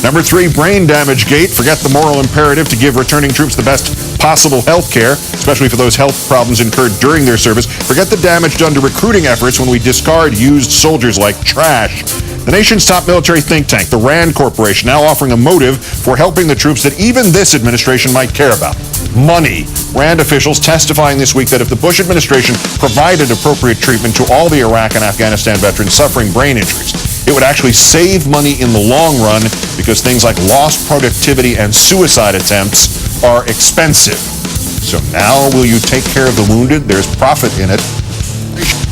Number 3, brain damage gate. Forget the moral imperative to give returning troops the best possible health care, especially for those health problems incurred during their service. Forget the damage done to recruiting efforts when we discard used soldiers like trash. The nation's top military think tank, the RAND Corporation, now offering a motive for helping the troops that even this administration might care about: money. RAND officials testifying this week that if the Bush administration provided appropriate treatment to all the Iraq and Afghanistan veterans suffering brain injuries, it would actually save money in the long run because things like lost productivity and suicide attempts are expensive. So now will you take care of the wounded? There's profit in it.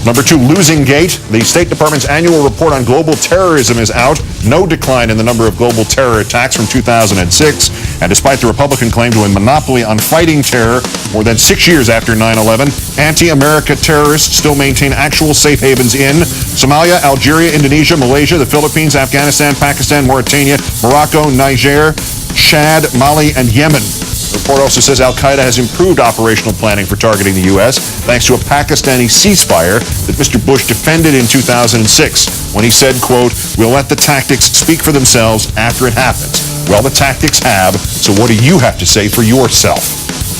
Number 2, losing gate. The State Department's annual report on global terrorism is out. No decline in the number of global terror attacks from 2006. And despite the Republican claim to a monopoly on fighting terror more than 6 years after 9/11, anti-America terrorists still maintain actual safe havens in Somalia, Algeria, Indonesia, Malaysia, the Philippines, Afghanistan, Pakistan, Mauritania, Morocco, Niger, Chad, Mali, and Yemen. The report also says al-Qaeda has improved operational planning for targeting the U.S. thanks to a Pakistani ceasefire that Mr. Bush defended in 2006 when he said, quote, "We'll let the tactics speak for themselves after it happens." Well, the tactics have, so what do you have to say for yourself?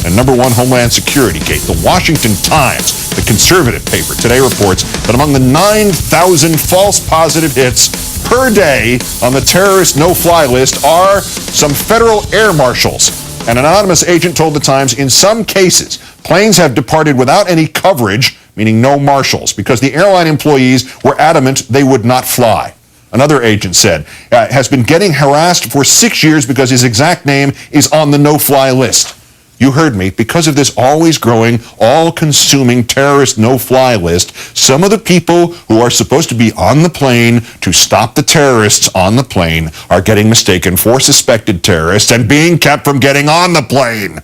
And number 1, Homeland Security gate. The Washington Times, the conservative paper, today reports that among the 9,000 false positive hits per day on the terrorist no-fly list are some federal air marshals. An anonymous agent told the Times in some cases, planes have departed without any coverage, meaning no marshals, because the airline employees were adamant they would not fly. Another agent said, has been getting harassed for 6 years because his exact name is on the no-fly list. You heard me. Because of this always growing, all-consuming terrorist no-fly list, some of the people who are supposed to be on the plane to stop the terrorists on the plane are getting mistaken for suspected terrorists and being kept from getting on the plane.